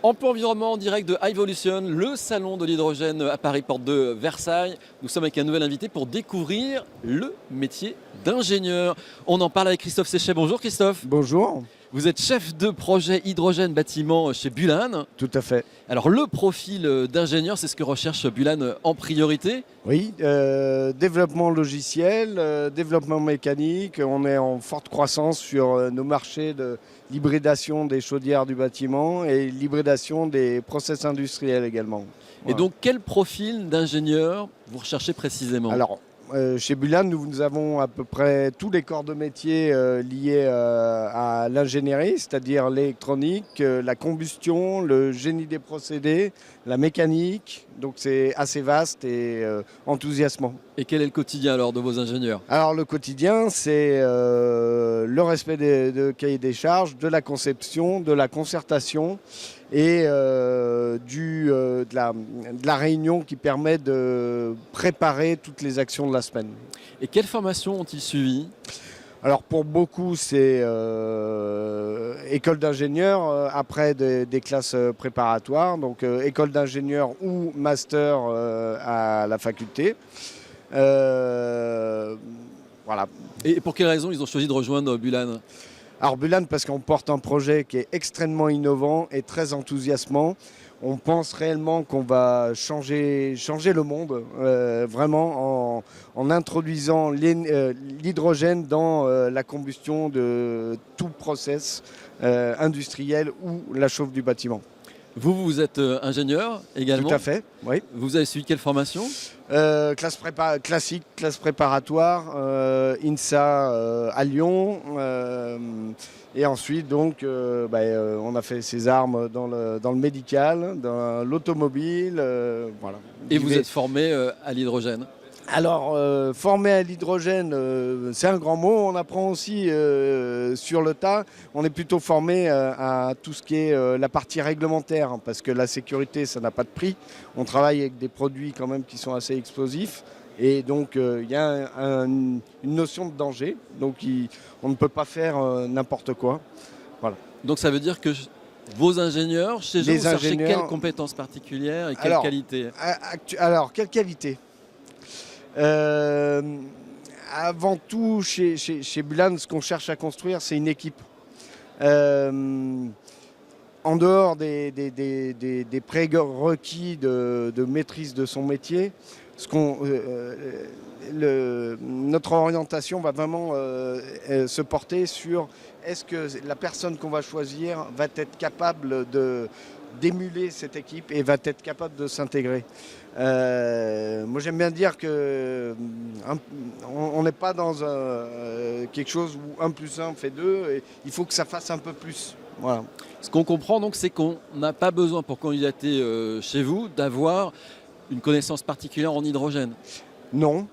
Emploi Environnement en direct de Highvolution, le salon de l'hydrogène à Paris, porte de Versailles. Nous sommes avec un nouvel invité pour découvrir le métier d'ingénieur. On en parle avec Christophe Séchet. Bonjour Christophe. Bonjour. Vous êtes chef de projet hydrogène bâtiment chez Bulan. Tout à fait. Alors le profil d'ingénieur, c'est ce que recherche Bulan en priorité? Oui, développement logiciel, développement mécanique. On est en forte croissance sur nos marchés de l'hybridation des chaudières du bâtiment et l'hybridation des process industriels également. Et donc quel profil d'ingénieur vous recherchez précisément? Alors, chez Bulan, nous avons à peu près tous les corps de métier liés à l'ingénierie, c'est-à-dire l'électronique, la combustion, le génie des procédés, la mécanique. Donc c'est assez vaste et enthousiasmant. Et quel est le quotidien alors de vos ingénieurs? Alors le quotidien, c'est le respect de cahiers des charges, de la conception, de la concertation et de la réunion qui permet de préparer toutes les actions de la semaine. Et quelles formations ont-ils suivi? Alors pour beaucoup, c'est école d'ingénieur, après des classes préparatoires, donc école d'ingénieur ou master à la faculté. Voilà. Et pour quelles raisons ils ont choisi de rejoindre Bulan? Alors Bulan, parce qu'on porte un projet qui est extrêmement innovant et très enthousiasmant. On pense réellement qu'on va changer le monde, vraiment en introduisant l'hydrogène dans la combustion de tout process industriel ou la chauffe du bâtiment. Vous êtes ingénieur également? Tout à fait, oui. Vous avez suivi quelle formation? Classique, classe préparatoire, INSA à Lyon. Et ensuite, donc, on a fait ses armes dans le médical, dans l'automobile. Voilà. Et vous êtes formé à l'hydrogène? Alors, formé à l'hydrogène, c'est un grand mot. On apprend aussi sur le tas. On est plutôt formé à tout ce qui est la partie réglementaire, hein, parce que la sécurité, ça n'a pas de prix. On travaille avec des produits quand même qui sont assez explosifs. Et donc, il y a une notion de danger. Donc, on ne peut pas faire n'importe quoi. Voilà. Donc, ça veut dire que vos ingénieurs, chez eux, vous cherchez quelles compétences particulières et quelle qualité? Alors, quelle qualité? Avant tout, chez Bulan, ce qu'on cherche à construire, c'est une équipe. En dehors des prérequis de maîtrise de son métier, notre orientation va vraiment se porter sur est-ce que la personne qu'on va choisir va être capable d'émuler cette équipe et va être capable de s'intégrer. Moi j'aime bien dire que on n'est pas dans quelque chose où 1 + 1 fait 2, et il faut que ça fasse un peu plus. Voilà. Ce qu'on comprend donc, c'est qu'on n'a pas besoin pour candidater chez vous d'avoir une connaissance particulière en hydrogène. Non,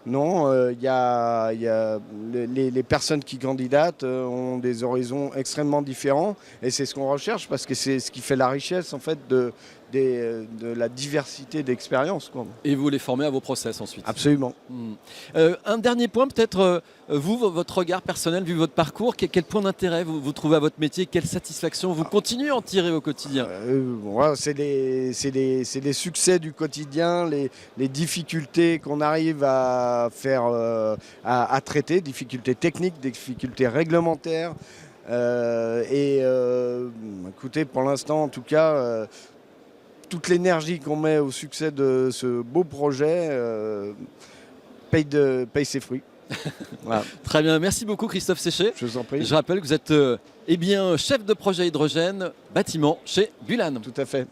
les personnes qui candidatent ont des horizons extrêmement différents, et c'est ce qu'on recherche parce que c'est ce qui fait la richesse en fait de la diversité d'expériences. Et vous les formez à vos process ensuite? Absolument. Un dernier point peut-être, vous, votre regard personnel, vu votre parcours, quel point d'intérêt vous trouvez à votre métier? Quelle satisfaction vous continuez à en tirer au quotidien? C'est les succès du quotidien, les difficultés qu'on arrive à faire, à traiter, difficultés techniques, difficultés réglementaires. Écoutez, pour l'instant en tout cas, toute l'énergie qu'on met au succès de ce beau projet paye ses fruits. Voilà. Très bien, merci beaucoup Christophe Séchet. Je vous en prie. Je rappelle que vous êtes chef de projet hydrogène bâtiment chez Bulan. Tout à fait.